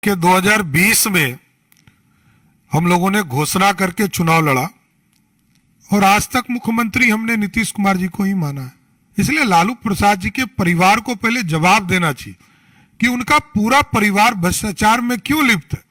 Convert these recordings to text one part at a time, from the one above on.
कि 2020 में हम लोगों ने घोषणा करके चुनाव लड़ा और आज तक मुख्यमंत्री हमने नीतीश कुमार जी को ही माना है। इसलिए लालू प्रसाद जी के परिवार को पहले जवाब देना चाहिए कि उनका पूरा परिवार भ्रष्टाचार में क्यों लिप्त है,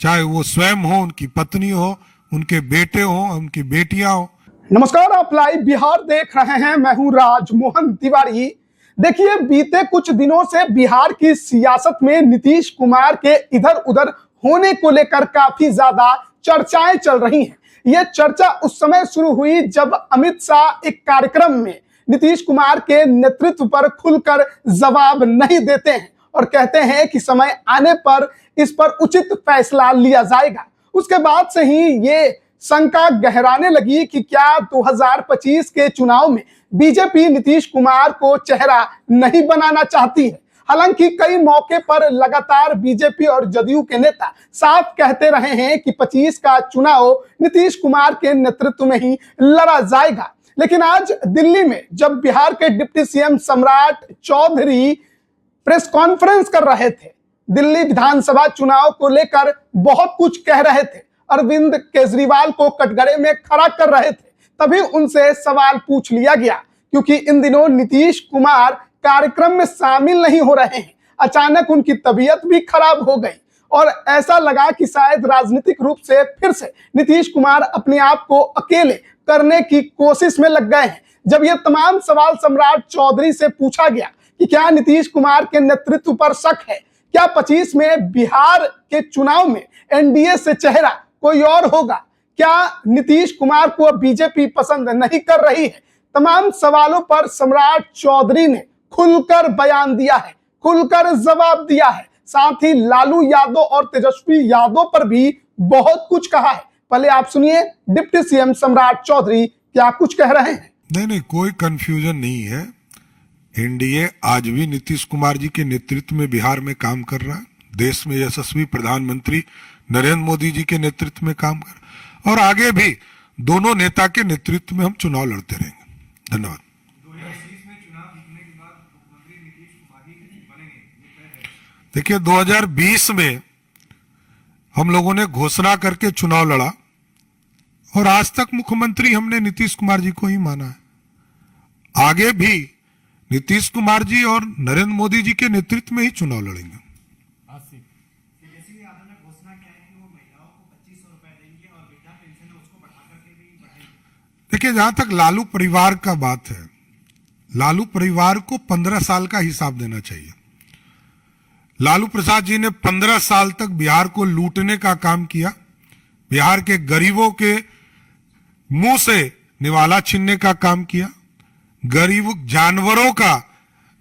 चाहे वो स्वयं हो, उनकी पत्नी हो, उनके बेटे हो, उनकी बेटियां हो। नमस्कार, आप लाइव बिहार देख रहे हैं। मैं हूं राजमोहन तिवारी। देखिए, बीते कुछ दिनों से बिहार की सियासत में नीतीश कुमार के इधर उधर होने को लेकर काफी ज्यादा चर्चाएं चल रही हैं। यह चर्चा उस समय शुरू हुई जब अमित शाह एक कार्यक्रम में नीतीश कुमार के नेतृत्व पर खुलकर जवाब नहीं देते हैं और कहते हैं कि समय आने पर इस पर उचित फैसला लिया जाएगा। उसके बाद से ही ये शंका गहराने लगी कि क्या 2025 के चुनाव में बीजेपी नीतीश कुमार को चेहरा नहीं बनाना चाहती है। हालांकि कई मौके पर लगातार बीजेपी और जदयू के नेता साफ कहते रहे हैं कि 25 का चुनाव नीतीश कुमार के नेतृत्व में ही लड़ा जाएगा। लेकिन आज दिल्ली में जब बिहार के डिप्टी सीएम सम्राट चौधरी प्रेस कॉन्फ्रेंस कर रहे थे, दिल्ली विधानसभा चुनाव को लेकर बहुत कुछ कह रहे थे, अरविंद केजरीवाल को कटघरे में खड़ा कर रहे थे, तभी उनसे सवाल पूछ लिया गया। क्योंकि इन दिनों नीतीश कुमार कार्यक्रम में शामिल नहीं हो रहे हैं। अचानक उनकी तबीयत भी खराब हो गई और ऐसा लगा कि शायद राजनीतिक रूप से फिर से नीतीश कुमार अपने आप को अकेले करने की कोशिश में लग गए हैं। जब ये तमाम सवाल सम्राट चौधरी से पूछा गया कि क्या नीतीश कुमार के नेतृत्व पर शक है, क्या 25 में बिहार के चुनाव में एनडीए से चेहरा कोई और होगा, क्या नीतीश कुमार को बीजेपी पसंद नहीं कर रही है, तमाम सवालों पर सम्राट चौधरी ने खुलकर बयान दिया है, खुलकर जवाब दिया है। साथ ही लालू यादव और तेजस्वी यादव पर भी बहुत कुछ कहा है। पहले आप सुनिए डिप्टी सीएम सम्राट चौधरी क्या कुछ कह रहे हैं। नहीं, कोई कंफ्यूजन नहीं है। एनडीए आज भी नीतीश कुमार जी के नेतृत्व में बिहार में काम कर रहा है। देश में यशस्वी प्रधानमंत्री नरेंद्र मोदी जी के नेतृत्व में काम कर रहा है और आगे भी दोनों नेता के नेतृत्व में हम चुनाव लड़ते रहेंगे। धन्यवाद। देखिए, 2020 में हम लोगों ने घोषणा करके चुनाव लड़ा और आज तक मुख्यमंत्री हमने नीतीश कुमार जी को ही माना है। आगे भी नीतीश कुमार जी और नरेंद्र मोदी जी के नेतृत्व में ही चुनाव लड़ेंगे। देखिए, जहां तक लालू परिवार का बात है, लालू परिवार को 15 साल का हिसाब देना चाहिए। लालू प्रसाद जी ने 15 साल तक बिहार को लूटने का काम किया, बिहार के गरीबों के मुंह से निवाला छीनने का काम किया, गरीब जानवरों का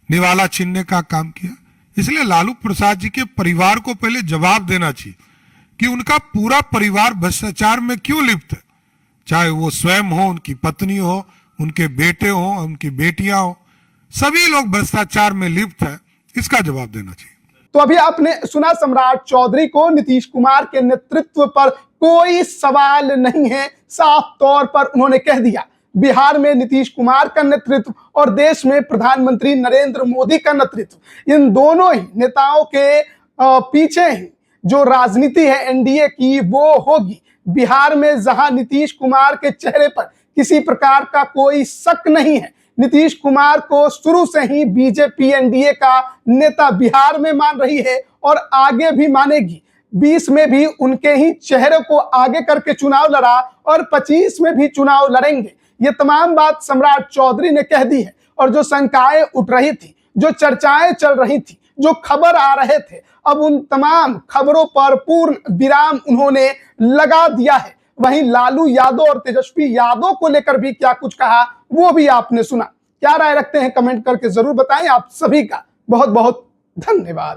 निवाला छीनने का काम किया। इसलिए लालू प्रसाद जी के परिवार को पहले जवाब देना चाहिए कि उनका पूरा परिवार भ्रष्टाचार में क्यों लिप्त है, चाहे वो स्वयं हो, उनकी पत्नी हो, उनके बेटे हो, उनकी बेटियां हो, सभी लोग भ्रष्टाचार में लिप्त है। इसका जवाब देना चाहिए। तो अभी आपने सुना सम्राट चौधरी को, नीतीश कुमार के नेतृत्व पर कोई सवाल नहीं है। साफ तौर पर उन्होंने कह दिया, बिहार में नीतीश कुमार का नेतृत्व और देश में प्रधानमंत्री नरेंद्र मोदी का नेतृत्व, इन दोनों ही नेताओं के पीछे ही जो राजनीति है एनडीए की वो होगी। बिहार में जहां नीतीश कुमार के चेहरे पर किसी प्रकार का कोई शक नहीं है, नीतीश कुमार को शुरू से ही बीजेपी एनडीए का नेता बिहार में मान रही है और आगे भी मानेगी। 20 में भी उनके ही चेहरे को आगे करके चुनाव लड़ा और 25 में भी चुनाव लड़ेंगे। ये तमाम बात सम्राट चौधरी ने कह दी है और जो शंकाएं उठ रही थी, जो चर्चाएं चल रही थी, जो खबर आ रहे थे, अब उन तमाम खबरों पर पूर्ण विराम उन्होंने लगा दिया है। वहीं लालू यादव और तेजस्वी यादव को लेकर भी क्या कुछ कहा वो भी आपने सुना। क्या राय रखते हैं कमेंट करके जरूर बताएं। आप सभी का बहुत बहुत धन्यवाद।